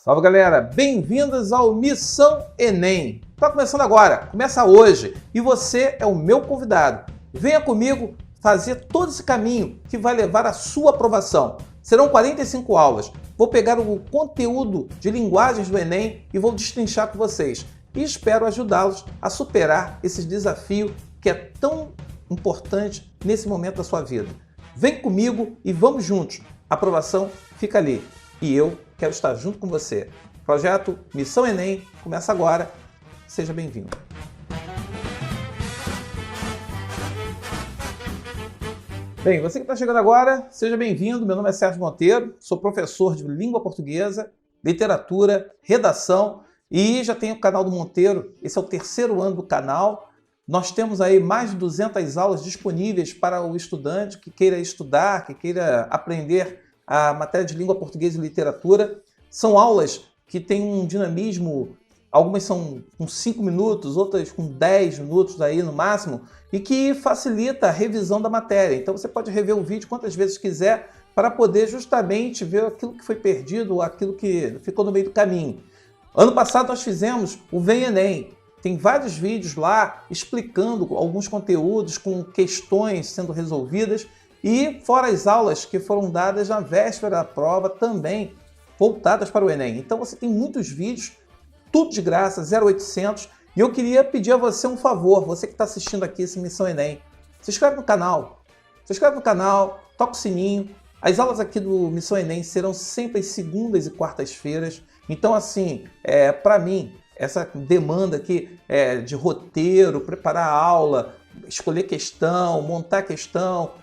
Salve galera, bem-vindos ao Missão Enem. Tá começando agora, começa hoje e você é o meu convidado. Venha comigo fazer todo esse caminho que vai levar à sua aprovação. Serão 45 aulas. Vou pegar o conteúdo de linguagens do Enem e vou destrinchar com vocês. E espero ajudá-los a superar esse desafio que é tão importante nesse momento da sua vida. Vem comigo e vamos juntos. A aprovação fica ali. E eu quero estar junto com você. Projeto Missão Enem começa agora. Seja bem-vindo. Bem, você que está chegando agora, seja bem-vindo. Meu nome é Sérgio Monteiro, sou professor de língua portuguesa, literatura, redação e já tenho o canal do Monteiro. Esse é o terceiro ano do canal. Nós temos aí mais de 200 aulas disponíveis para o estudante que queira estudar, que queira aprender a matéria de língua portuguesa e literatura. São aulas que têm um dinamismo, algumas são com 5 minutos, outras com 10 minutos aí no máximo, e que facilita a revisão da matéria. Então você pode rever o vídeo quantas vezes quiser para poder justamente ver aquilo que foi perdido, aquilo que ficou no meio do caminho. Ano passado nós fizemos o Vem Enem. Tem vários vídeos lá explicando alguns conteúdos com questões sendo resolvidas, e fora as aulas que foram dadas na véspera da prova, também voltadas para o Enem. Então você tem muitos vídeos, tudo de graça, 0800. E eu queria pedir a você um favor, você que está assistindo aqui esse Missão Enem. Se inscreve no canal, toca o sininho. As aulas aqui do Missão Enem serão sempre às segundas e quartas-feiras. Então assim, para mim, essa demanda aqui de roteiro, preparar a aula, escolher questão, montar questão,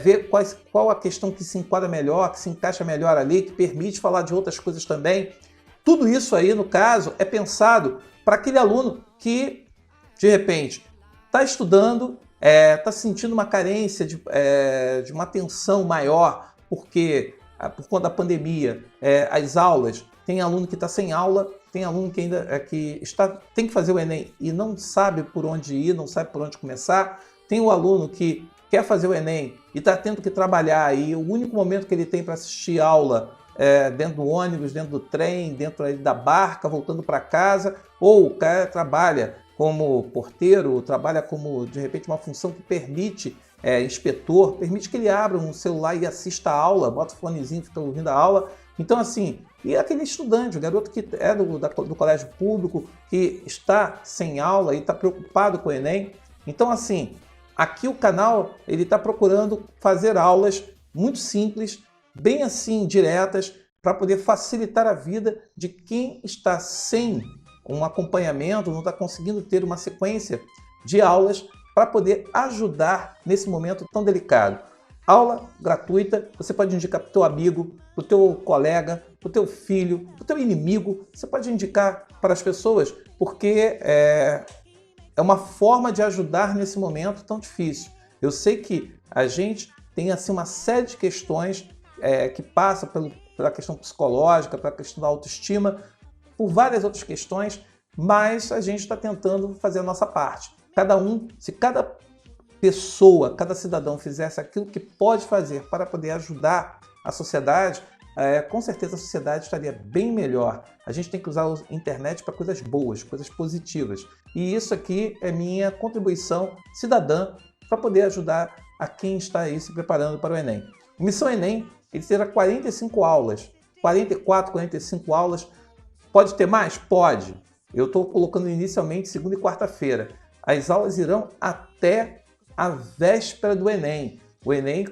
ver qual a questão que se enquadra melhor, que se encaixa melhor ali, que permite falar de outras coisas também. Tudo isso aí, no caso, é pensado para aquele aluno que, de repente, está estudando, está sentindo uma carência de uma atenção maior, porque, por conta da pandemia, as aulas, tem aluno que está sem aula, tem aluno que ainda tem que fazer o Enem e não sabe por onde ir, não sabe por onde começar. Tem o aluno que quer fazer o Enem e está tendo que trabalhar e o único momento que ele tem para assistir aula dentro do ônibus, dentro do trem, dentro aí da barca, voltando para casa, ou o cara trabalha como porteiro, trabalha como, de repente, uma função que permite, inspetor, permite que ele abra um celular e assista a aula, bota o fonezinho, fica ouvindo a aula. Então, assim, e aquele estudante, o garoto que é do colégio público, que está sem aula e está preocupado com o Enem. Então, assim, aqui o canal ele está procurando fazer aulas muito simples, bem assim, diretas, para poder facilitar a vida de quem está sem um acompanhamento, não está conseguindo ter uma sequência de aulas para poder ajudar nesse momento tão delicado. Aula gratuita, você pode indicar para o teu amigo, para o teu colega, para o teu filho, para o teu inimigo, você pode indicar para as pessoas, porque é uma forma de ajudar nesse momento tão difícil. Eu sei que a gente tem assim uma série de questões que passa pela questão psicológica, pela questão da autoestima, por várias outras questões, mas a gente está tentando fazer a nossa parte. Se cada pessoa, cada cidadão fizesse aquilo que pode fazer para poder ajudar a sociedade, com certeza a sociedade estaria bem melhor. A gente tem que usar a internet para coisas boas, coisas positivas. E isso aqui é minha contribuição cidadã para poder ajudar a quem está aí se preparando para o Enem. O Missão Enem, ele terá 45 aulas, 44, 45 aulas. Pode ter mais? Pode. Eu estou colocando inicialmente segunda e quarta-feira. As aulas irão até a véspera do Enem. O Enem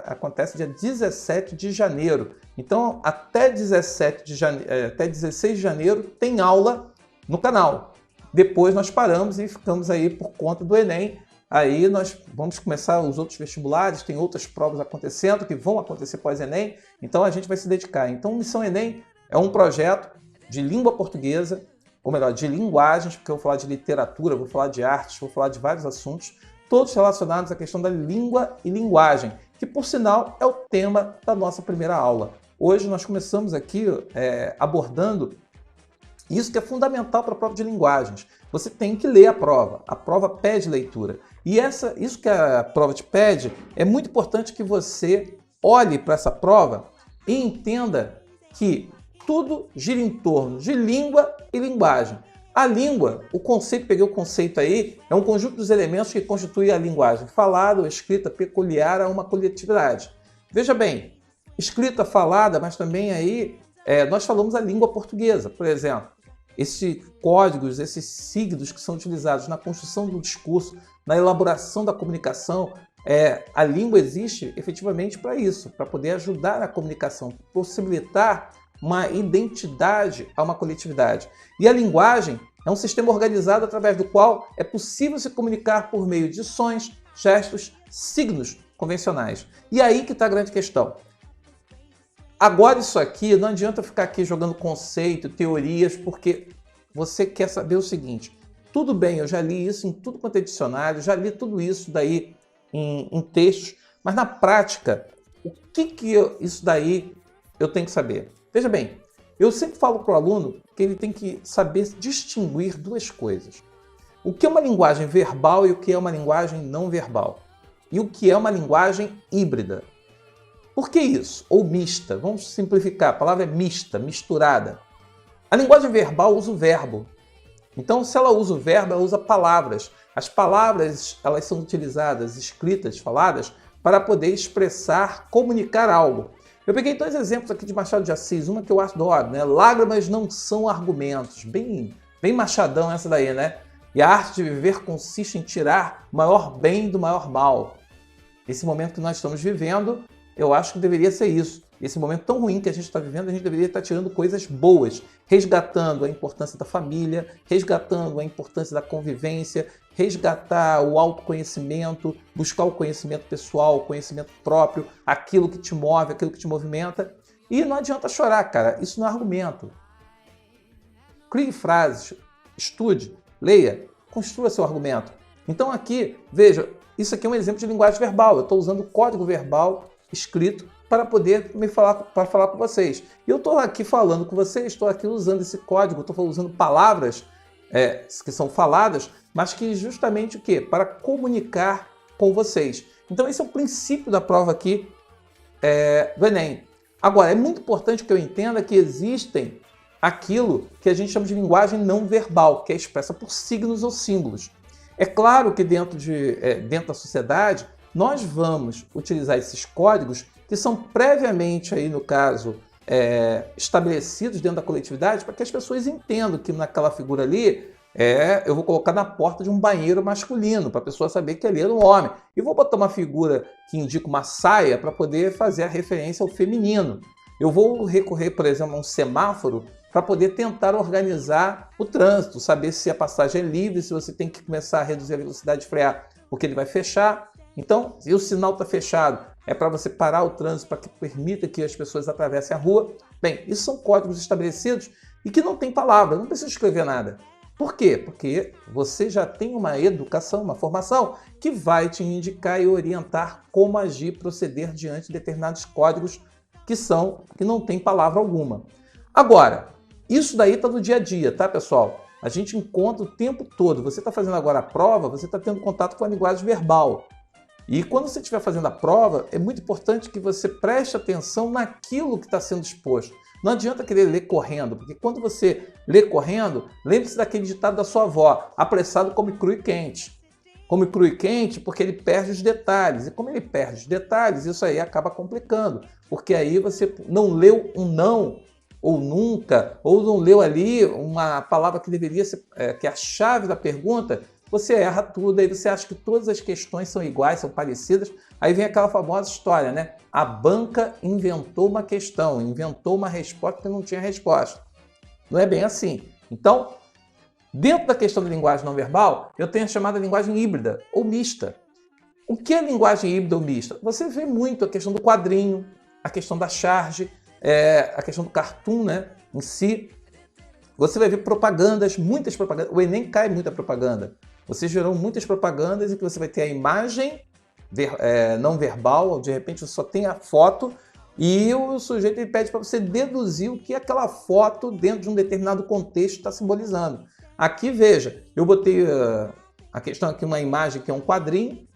acontece dia 17 de janeiro. Então, até 16 de janeiro tem aula no canal. Depois nós paramos e ficamos aí por conta do Enem. Aí nós vamos começar os outros vestibulares, tem outras provas acontecendo, que vão acontecer pós-Enem. Então a gente vai se dedicar. Então, Missão Enem é um projeto de língua portuguesa, ou melhor, de linguagens, porque eu vou falar de literatura, vou falar de artes, vou falar de vários assuntos, todos relacionados à questão da língua e linguagem, que, por sinal, é o tema da nossa primeira aula. Hoje nós começamos aqui abordando isso que é fundamental para a prova de linguagens. Você tem que ler a prova pede leitura. E isso que a prova te pede, é muito importante que você olhe para essa prova e entenda que tudo gira em torno de língua e linguagem. A língua, o conceito, peguei o conceito aí, é um conjunto dos elementos que constitui a linguagem falada ou escrita peculiar a uma coletividade. Veja bem, escrita, falada, mas também aí nós falamos a língua portuguesa, por exemplo. Esses códigos, esses signos que são utilizados na construção do discurso, na elaboração da comunicação, a língua existe efetivamente para isso, para poder ajudar a comunicação, possibilitar uma identidade a uma coletividade. E a linguagem é um sistema organizado através do qual é possível se comunicar por meio de sons, gestos, signos convencionais. E aí que está a grande questão. Agora isso aqui, não adianta ficar aqui jogando conceito, teorias, porque você quer saber o seguinte, tudo bem, eu já li isso em tudo quanto é dicionário, já li tudo isso daí em textos, mas na prática, o que isso daí eu tenho que saber? Veja bem, eu sempre falo para o aluno que ele tem que saber distinguir duas coisas. O que é uma linguagem verbal e o que é uma linguagem não verbal. E o que é uma linguagem híbrida. Por que isso? Ou mista. Vamos simplificar. A palavra é mista, misturada. A linguagem verbal usa o verbo. Então, se ela usa o verbo, ela usa palavras. As palavras, elas são utilizadas, escritas, faladas, para poder expressar, comunicar algo. Eu peguei dois exemplos aqui de Machado de Assis, uma que eu adoro, né? Lágrimas não são argumentos. Bem machadão essa daí, né? E a arte de viver consiste em tirar o maior bem do maior mal. Esse momento que nós estamos vivendo, eu acho que deveria ser isso. Esse momento tão ruim que a gente está vivendo, a gente deveria estar tirando coisas boas, resgatando a importância da família, resgatando a importância da convivência, resgatar o autoconhecimento, buscar o conhecimento pessoal, o conhecimento próprio, aquilo que te move, aquilo que te movimenta. E não adianta chorar, cara, isso não é argumento. Crie frases, estude, leia, construa seu argumento. Então aqui, veja, isso aqui é um exemplo de linguagem verbal. Eu estou usando o código verbal escrito para poder falar com vocês. E eu estou aqui falando com vocês, estou aqui usando esse código, estou usando palavras que são faladas, mas que justamente o quê? Para comunicar com vocês. Então esse é o princípio da prova aqui do Enem. Agora, é muito importante que eu entenda que existem aquilo que a gente chama de linguagem não verbal, que é expressa por signos ou símbolos. É claro que dentro da sociedade, nós vamos utilizar esses códigos que são previamente, aí, no caso, estabelecidos dentro da coletividade para que as pessoas entendam que naquela figura ali, eu vou colocar na porta de um banheiro masculino, para a pessoa saber que ali era um homem. E vou botar uma figura que indica uma saia para poder fazer a referência ao feminino. Eu vou recorrer, por exemplo, a um semáforo para poder tentar organizar o trânsito, saber se a passagem é livre, se você tem que começar a reduzir a velocidade e frear, porque ele vai fechar. Então, se o sinal está fechado, é para você parar o trânsito para que permita que as pessoas atravessem a rua. Bem, isso são códigos estabelecidos e que não tem palavra, não precisa escrever nada. Por quê? Porque você já tem uma educação, uma formação que vai te indicar e orientar como agir, proceder diante de determinados códigos que não tem palavra alguma. Agora, isso daí está no dia a dia, tá, pessoal? A gente encontra o tempo todo. Você está fazendo agora a prova, você está tendo contato com a linguagem verbal. E quando você estiver fazendo a prova, é muito importante que você preste atenção naquilo que está sendo exposto. Não adianta querer ler correndo, porque quando você lê correndo, lembre-se daquele ditado da sua avó, apressado come cru e quente. Come cru e quente porque ele perde os detalhes. E como ele perde os detalhes, isso aí acaba complicando. Porque aí você não leu um não, ou nunca, ou não leu ali uma palavra que deveria ser, que é a chave da pergunta, você erra tudo, aí você acha que todas as questões são iguais, são parecidas, aí vem aquela famosa história, né? A banca inventou uma questão, inventou uma resposta que não tinha resposta. Não é bem assim. Então, dentro da questão da linguagem não verbal, eu tenho a chamada linguagem híbrida ou mista. O que é linguagem híbrida ou mista? Você vê muito a questão do quadrinho, a questão da charge, a questão do cartoon, né, em si. Você vai ver propagandas, muitas propagandas. O Enem cai muita propaganda. Você gerou muitas propagandas em que você vai ter a imagem não verbal, de repente você só tem a foto e o sujeito ele pede para você deduzir o que aquela foto dentro de um determinado contexto está simbolizando. Aqui, veja, eu botei a questão aqui, uma imagem que é um quadrinho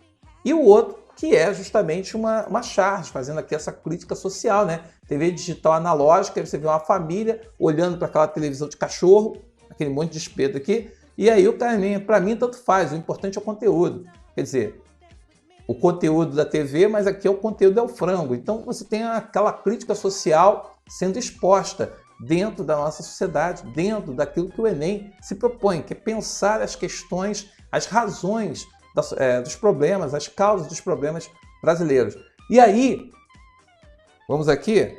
e o outro que é justamente uma charge, fazendo aqui essa crítica social, né? TV digital analógica, você vê uma família olhando para aquela televisão de cachorro, aquele monte de espeto aqui, e aí o cara, para mim, tanto faz, o importante é o conteúdo. Quer dizer, o conteúdo da TV, mas aqui o conteúdo é o frango. Então você tem aquela crítica social sendo exposta dentro da nossa sociedade, dentro daquilo que o Enem se propõe, que é pensar as questões, as razões dos problemas, as causas dos problemas brasileiros. E aí, vamos aqui,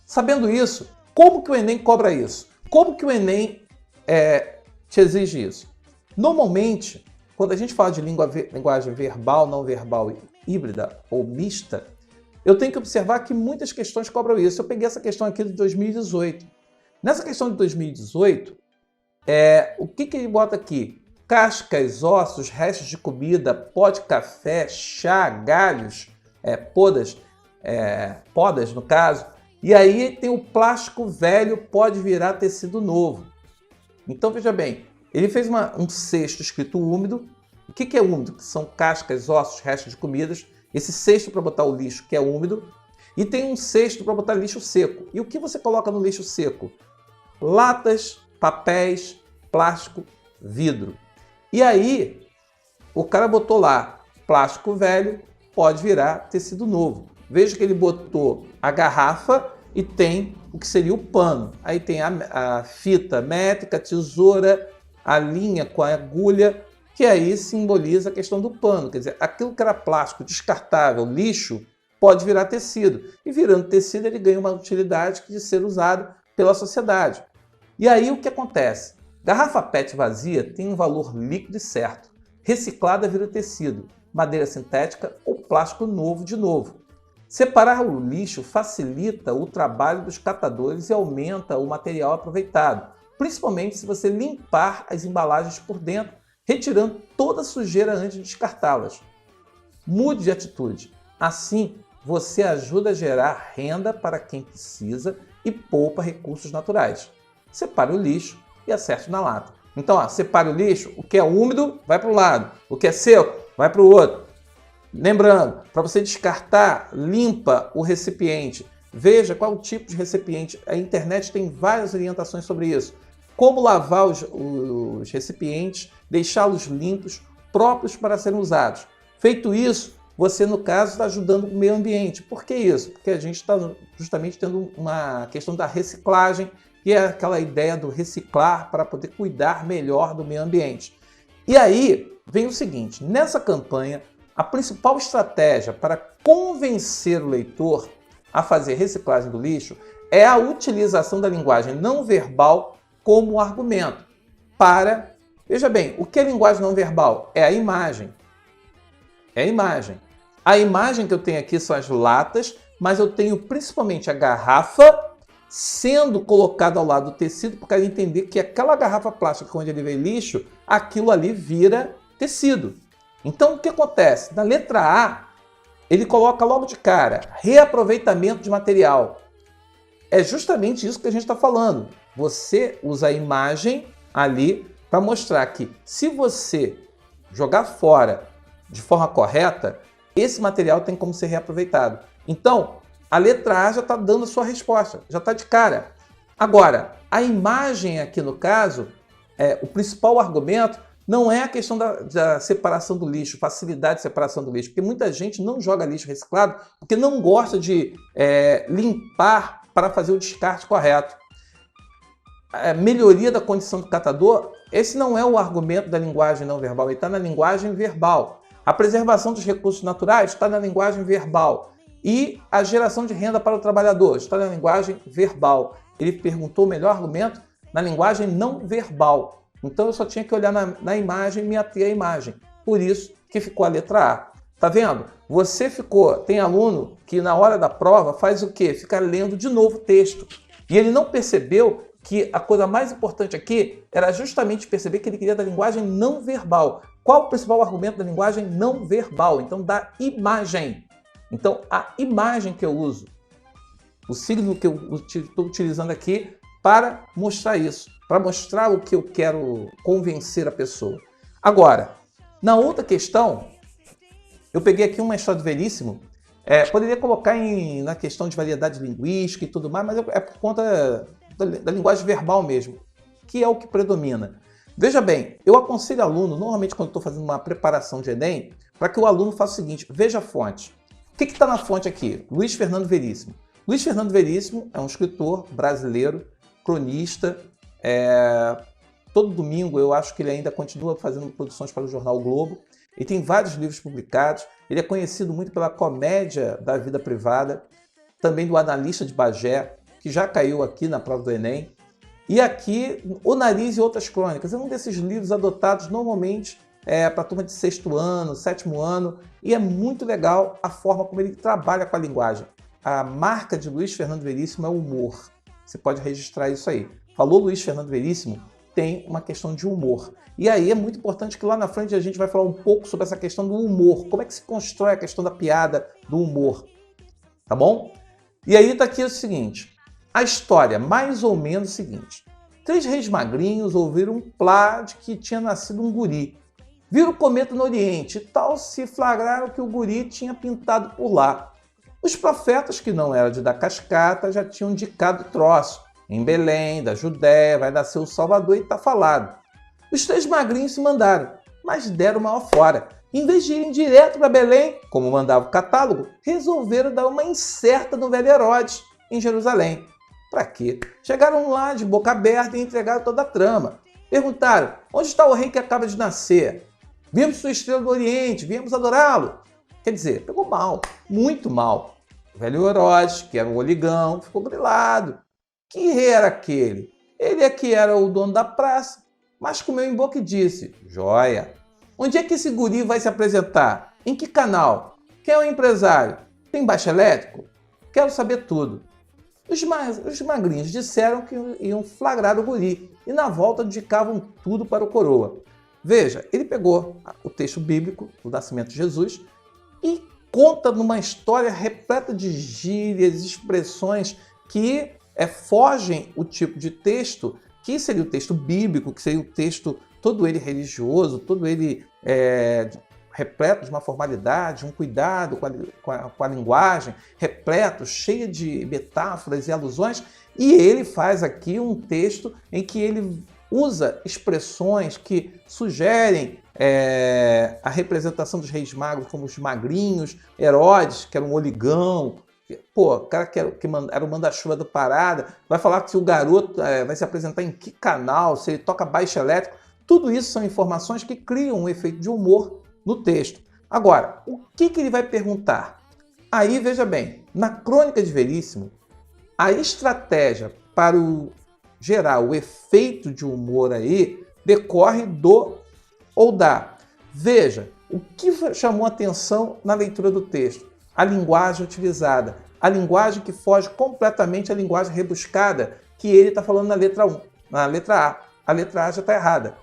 sabendo isso, como que o Enem cobra isso? Como que o Enem te exige isso? Normalmente, quando a gente fala de linguagem verbal, não verbal, híbrida ou mista, eu tenho que observar que muitas questões cobram isso. Eu peguei essa questão aqui de 2018. Nessa questão de 2018, o que ele bota aqui? Cascas, ossos, restos de comida, pó de café, chá, galhos, podas no caso. E aí tem o plástico velho pode virar tecido novo. Então veja bem, ele fez um cesto escrito úmido. O que é úmido? Que são cascas, ossos, restos de comidas. Esse cesto para botar o lixo que é úmido. E tem um cesto para botar lixo seco. E o que você coloca no lixo seco? Latas, papéis, plástico, vidro. E aí, o cara botou lá, plástico velho pode virar tecido novo. Veja que ele botou a garrafa e tem o que seria o pano. Aí tem a fita métrica, a tesoura, a linha com a agulha, que aí simboliza a questão do pano. Quer dizer, aquilo que era plástico descartável, lixo, pode virar tecido. E virando tecido, ele ganha uma utilidade de ser usado pela sociedade. E aí o que acontece? Garrafa PET vazia tem um valor líquido e certo. Reciclada vira tecido, madeira sintética ou plástico novo de novo. Separar o lixo facilita o trabalho dos catadores e aumenta o material aproveitado, principalmente se você limpar as embalagens por dentro, retirando toda a sujeira antes de descartá-las. Mude de atitude. Assim, você ajuda a gerar renda para quem precisa e poupa recursos naturais. Separe o lixo e acerte na lata. Então, separe o lixo, o que é úmido vai para um lado, o que é seco vai para o outro. Lembrando, para você descartar, limpa o recipiente. Veja qual o tipo de recipiente. A internet tem várias orientações sobre isso. Como lavar os recipientes, deixá-los limpos, próprios para serem usados. Feito isso, você, no caso, está ajudando o meio ambiente. Por que isso? Porque a gente está justamente tendo uma questão da reciclagem, que é aquela ideia do reciclar para poder cuidar melhor do meio ambiente. E aí vem o seguinte, nessa campanha, a principal estratégia para convencer o leitor a fazer reciclagem do lixo é a utilização da linguagem não verbal como argumento para... Veja bem, o que é linguagem não verbal? É a imagem. É a imagem. A imagem que eu tenho aqui são as latas, mas eu tenho principalmente a garrafa sendo colocada ao lado do tecido para ele entender que aquela garrafa plástica onde ele vê lixo, aquilo ali vira tecido. Então o que acontece? Na letra A, ele coloca logo de cara, reaproveitamento de material. É justamente isso que a gente está falando. Você usa a imagem ali para mostrar que se você jogar fora de forma correta, esse material tem como ser reaproveitado. Então, a letra A já está dando a sua resposta, já está de cara. Agora, a imagem aqui no caso, o principal argumento não é a questão da separação do lixo, facilidade de separação do lixo, porque muita gente não joga lixo reciclado porque não gosta de limpar para fazer o descarte correto. A melhoria da condição do catador, esse não é o argumento da linguagem não verbal, ele está na linguagem verbal. A preservação dos recursos naturais está na linguagem verbal. E a geração de renda para o trabalhador está na linguagem verbal. Ele perguntou o melhor argumento na linguagem não verbal. Então eu só tinha que olhar na imagem e me ater à imagem. Por isso que ficou a letra A. Tá vendo? Você tem aluno que na hora da prova faz o quê? Fica lendo de novo o texto. E ele não percebeu que a coisa mais importante aqui era justamente perceber que ele queria da linguagem não verbal. Qual o principal argumento da linguagem não verbal? Então, da imagem. Então, a imagem que eu uso, o signo que eu estou utilizando aqui para mostrar isso, para mostrar o que eu quero convencer a pessoa. Agora, na outra questão, Eu peguei aqui uma história do Veríssimo, poderia colocar na questão de variedade linguística e tudo mais, mas é por conta da linguagem verbal mesmo, que é o que predomina. Veja bem, eu aconselho aluno, normalmente quando estou fazendo uma preparação de Enem, para que o aluno faça o seguinte: veja a fonte. O que está na fonte aqui? Luiz Fernando Veríssimo. Luiz Fernando Veríssimo é um escritor brasileiro, cronista. Todo domingo eu acho que ele ainda continua fazendo produções para o jornal O Globo. Ele tem vários livros publicados. Ele é conhecido muito pela comédia da vida privada, também do Analista de Bagé, que já caiu aqui na prova do Enem. E aqui, O Nariz e Outras Crônicas. É um desses livros adotados normalmente para a turma de 6º ano, 7º ano. E é muito legal a forma como ele trabalha com a linguagem. A marca de Luiz Fernando Veríssimo é o humor. Você pode registrar isso aí. Falou Luiz Fernando Veríssimo, tem uma questão de humor. E aí é muito importante que lá na frente a gente vai falar um pouco sobre essa questão do humor. Como é que se constrói a questão da piada, do humor. Tá bom? E aí tá aqui o seguinte. A história, mais ou menos o seguinte. 3 reis magrinhos ouviram um plá de que tinha nascido um guri. Viram o cometa no Oriente e tal, se flagraram que o guri tinha pintado por lá. Os profetas, que não eram de dar cascata, já tinham indicado o troço. Em Belém, da Judéia, vai nascer o Salvador e tá falado. Os 3 magrinhos se mandaram, mas deram maior fora. Em vez de irem direto para Belém, como mandava o catálogo, resolveram dar uma incerta no velho Herodes, em Jerusalém. Para quê? Chegaram lá de boca aberta e entregaram toda a trama. Perguntaram: onde está o rei que acaba de nascer? Vimos sua estrela do Oriente, viemos adorá-lo. Quer dizer, pegou mal, muito mal. O velho Herodes, que era um oligão, ficou grilado. Que rei era aquele? Ele é que era o dono da praça, mas comeu em boca e disse: joia! Onde é que esse guri vai se apresentar? Em que canal? Quem é o empresário? Tem baixo elétrico? Quero saber tudo. Os magrinhos disseram que iam flagrar o guri e na volta indicavam tudo para o coroa. Veja, ele pegou o texto bíblico do nascimento de Jesus e conta numa história repleta de gírias, expressões que fogem o tipo de texto que seria o texto bíblico, que seria o texto todo ele religioso, todo ele repleto de uma formalidade, um cuidado com a linguagem, repleto, cheio de metáforas e alusões, e ele faz aqui um texto em que ele usa expressões que sugerem a representação dos reis magros como os magrinhos, Herodes, que era um oligão, o cara que era o manda-chuva do Parada, vai falar que se o garoto vai se apresentar em que canal, se ele toca baixo elétrico. Tudo isso são informações que criam um efeito de humor no texto. Agora, o que ele vai perguntar? Aí, veja bem, na Crônica de Veríssimo, a estratégia para gerar o efeito de humor aí decorre do ou da. Veja, o que chamou atenção na leitura do texto? A linguagem utilizada, a linguagem que foge completamente à linguagem rebuscada que ele está falando na letra 1, na letra A. A letra A já está errada.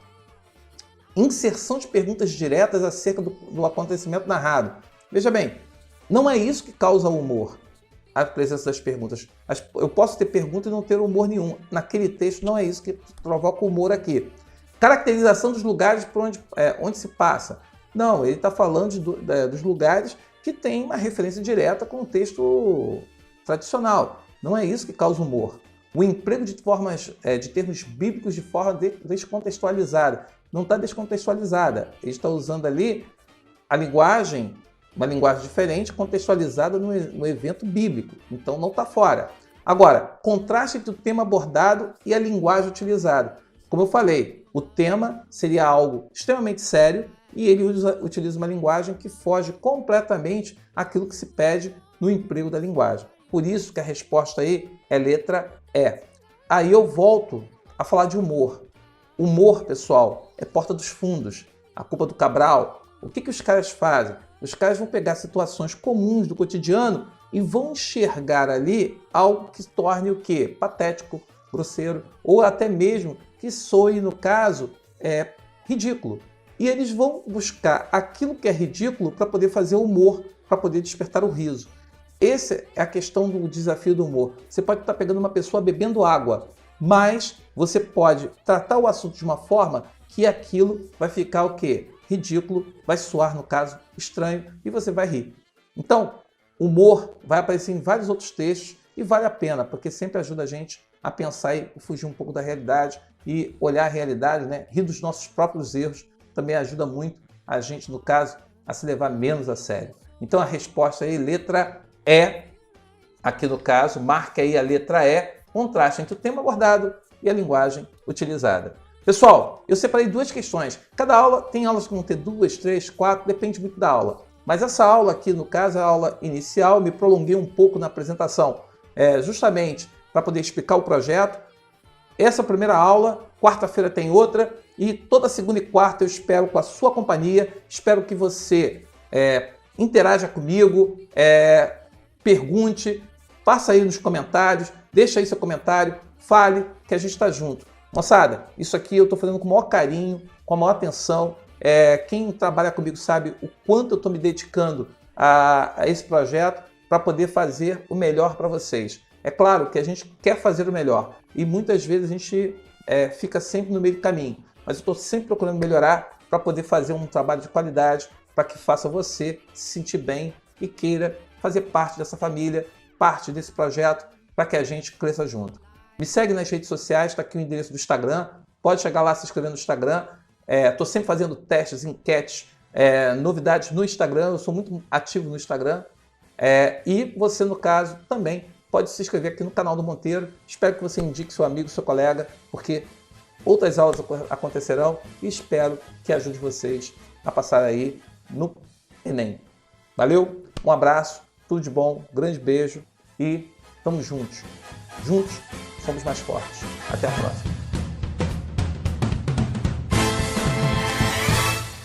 Inserção de perguntas diretas acerca do acontecimento narrado. Veja bem, não é isso que causa humor, a presença das perguntas. Eu posso ter pergunta e não ter humor nenhum. Naquele texto não é isso que provoca humor aqui. Caracterização dos lugares por onde se passa. Não, ele está falando dos lugares que tem uma referência direta com o texto tradicional. Não é isso que causa humor. O emprego de termos bíblicos de forma descontextualizada. Não está descontextualizada. Ele está usando ali a linguagem, uma linguagem diferente, contextualizada no evento bíblico. Então não está fora. Agora, contraste entre o tema abordado e a linguagem utilizada. Como eu falei, o tema seria algo extremamente sério e ele utiliza uma linguagem que foge completamente àquilo que se pede no emprego da linguagem. Por isso que a resposta aí é letra E. Aí eu volto a falar de humor. Humor, pessoal, é porta dos fundos. A culpa do Cabral. O que os caras fazem? Os caras vão pegar situações comuns do cotidiano e vão enxergar ali algo que torne o quê? Patético, grosseiro, ou até mesmo que soe, no caso, ridículo. E eles vão buscar aquilo que é ridículo para poder fazer humor, para poder despertar o riso. Essa é a questão do desafio do humor. Você pode estar pegando uma pessoa bebendo água, mas você pode tratar o assunto de uma forma que aquilo vai ficar o quê? ridículo, vai soar, no caso, estranho, e você vai rir. Então, humor vai aparecer em vários outros textos e vale a pena, porque sempre ajuda a gente a pensar e fugir um pouco da realidade e olhar a realidade, né? Rir dos nossos próprios erros também ajuda muito a gente, no caso, a se levar menos a sério. Então a resposta aí, letra E, aqui no caso, marque aí a letra E, contraste entre o tema abordado e a linguagem utilizada. Pessoal, eu separei duas questões. Cada aula tem aulas que vão ter 2, 3, 4, depende muito da aula. Mas essa aula aqui, no caso, é a aula inicial, me prolonguei um pouco na apresentação, justamente para poder explicar o projeto. Essa primeira aula, quarta-feira tem outra, e toda segunda e quarta eu espero com a sua companhia, espero que você interaja comigo, pergunte, faça aí nos comentários, deixa aí seu comentário, fale que a gente está junto. Moçada, isso aqui eu estou fazendo com o maior carinho, com a maior atenção. Quem trabalha comigo sabe o quanto eu estou me dedicando a esse projeto para poder fazer o melhor para vocês. É claro que a gente quer fazer o melhor e muitas vezes a gente fica sempre no meio do caminho, mas eu estou sempre procurando melhorar para poder fazer um trabalho de qualidade para que faça você se sentir bem e queira fazer parte dessa família, parte desse projeto, para que a gente cresça junto. Me segue nas redes sociais, está aqui o endereço do Instagram, pode chegar lá se inscrever no Instagram. Estou sempre fazendo testes, enquetes, novidades no Instagram, eu sou muito ativo no Instagram. E você, no caso, também pode se inscrever aqui no canal do Monteiro. Espero que você indique seu amigo, seu colega, porque outras aulas acontecerão e espero que ajude vocês a passar aí no Enem. Valeu, um abraço, tudo de bom, grande beijo e estamos juntos. Juntos somos mais fortes. Até a próxima.